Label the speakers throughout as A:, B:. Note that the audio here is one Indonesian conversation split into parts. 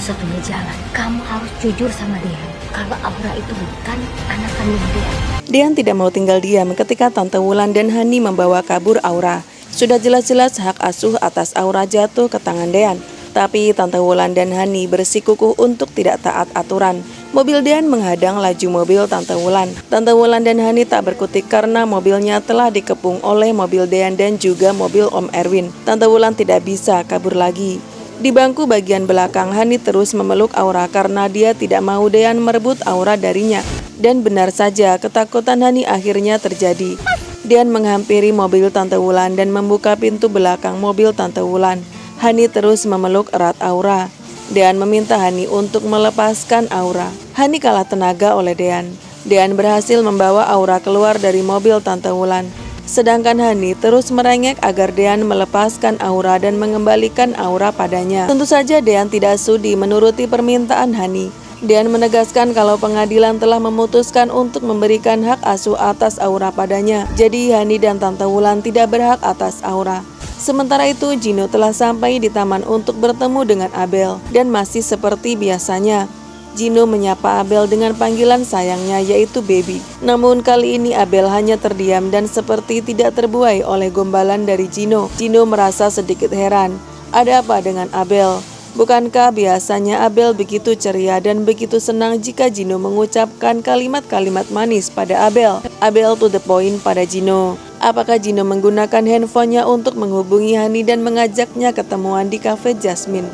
A: satu-satunya jalan. Kamu harus jujur sama Dean kalau Aura itu bukan anak kandung Dean.
B: Dean tidak mau tinggal diam ketika Tante Wulan dan Hani membawa kabur Aura. Sudah jelas-jelas hak asuh atas Aura jatuh ke tangan Dean. Tapi Tante Wulan dan Hani bersikukuh untuk tidak taat aturan. Mobil Dean menghadang laju mobil Tante Wulan. Tante Wulan dan Hani tak berkutik karena mobilnya telah dikepung oleh mobil Dean dan juga mobil Om Erwin. Tante Wulan tidak bisa kabur lagi. Di bangku bagian belakang, Hani terus memeluk Aura karena dia tidak mau Dean merebut Aura darinya. Dan benar saja, ketakutan Hani akhirnya terjadi. Dean menghampiri mobil Tante Wulan dan membuka pintu belakang mobil Tante Wulan. Hani terus memeluk erat Aura. Dean meminta Hani untuk melepaskan Aura. Hani kalah tenaga oleh Dean. Dean berhasil membawa Aura keluar dari mobil Tante Wulan. Sedangkan Hani terus merengek agar Dean melepaskan Aura dan mengembalikan Aura padanya. Tentu saja Dean tidak sudi menuruti permintaan Hani. Dean menegaskan kalau pengadilan telah memutuskan untuk memberikan hak asuh atas Aura padanya. Jadi Hani dan Tante Wulan tidak berhak atas Aura. Sementara itu Gino telah sampai di taman untuk bertemu dengan Abel dan masih seperti biasanya. Gino menyapa Abel dengan panggilan sayangnya yaitu Baby. Namun kali ini Abel hanya terdiam dan seperti tidak terbuai oleh gombalan dari Gino. Gino merasa sedikit heran. Ada apa dengan Abel? Bukankah biasanya Abel begitu ceria dan begitu senang jika Gino mengucapkan kalimat-kalimat manis pada Abel? Abel to the point pada Gino. Apakah Gino menggunakan handphonenya untuk menghubungi Hani dan mengajaknya ketemuan di cafe Jasmine?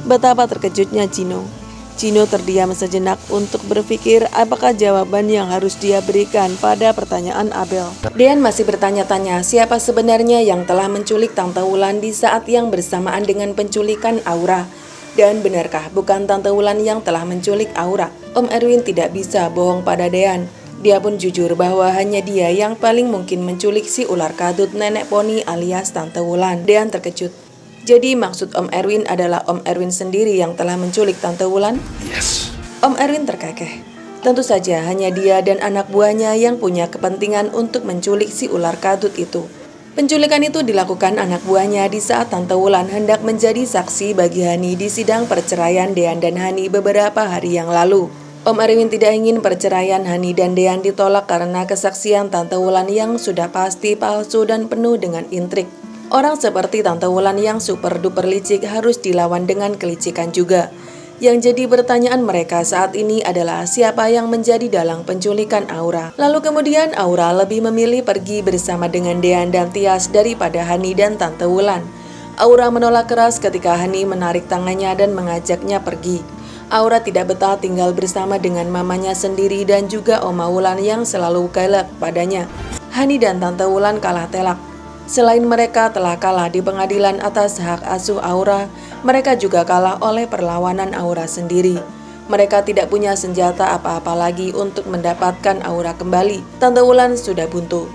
B: Betapa terkejutnya Gino. Gino terdiam sejenak untuk berpikir apakah jawaban yang harus dia berikan pada pertanyaan Abel. Dean masih bertanya-tanya siapa sebenarnya yang telah menculik Tante Wulan di saat yang bersamaan dengan penculikan Aura. Dan benarkah bukan Tante Wulan yang telah menculik Aura? Om Erwin tidak bisa bohong pada Dean. Dia pun jujur bahwa hanya dia yang paling mungkin menculik si ular kadut nenek poni alias Tante Wulan. Dean terkejut. Jadi maksud Om Erwin adalah Om Erwin sendiri yang telah menculik Tante Wulan?
C: Yes.
B: Om Erwin terkekeh. Tentu saja hanya dia dan anak buahnya yang punya kepentingan untuk menculik si ular kadut itu. Penculikan itu dilakukan anak buahnya di saat Tante Wulan hendak menjadi saksi bagi Hani di sidang perceraian Dean dan Hani beberapa hari yang lalu. Om Erwin tidak ingin perceraian Hani dan Dean ditolak karena kesaksian Tante Wulan yang sudah pasti palsu dan penuh dengan intrik. Orang seperti Tante Wulan yang super duper licik harus dilawan dengan kelicikan juga. Yang jadi pertanyaan mereka saat ini adalah siapa yang menjadi dalang penculikan Aura. Lalu kemudian Aura lebih memilih pergi bersama dengan Dean dan Tias daripada Hani dan Tante Wulan. Aura menolak keras ketika Hani menarik tangannya dan mengajaknya pergi. Aura tidak betah tinggal bersama dengan mamanya sendiri dan juga Oma Wulan yang selalu galak padanya. Hani dan Tante Wulan kalah telak. Selain mereka telah kalah di pengadilan atas hak asuh Aura, mereka juga kalah oleh perlawanan Aura sendiri. Mereka tidak punya senjata apa-apa lagi untuk mendapatkan Aura kembali. Tante Wulan sudah buntu.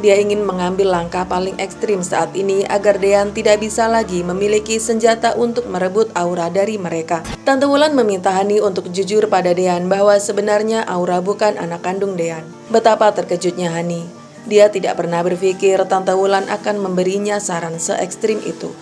B: Dia ingin mengambil langkah paling ekstrim saat ini agar Dean tidak bisa lagi memiliki senjata untuk merebut Aura dari mereka. Tante Wulan meminta Hani untuk jujur pada Dean bahwa sebenarnya Aura bukan anak kandung Dean. Betapa terkejutnya Hani. Dia tidak pernah berpikir Tante Wulan akan memberinya saran se ekstrim itu.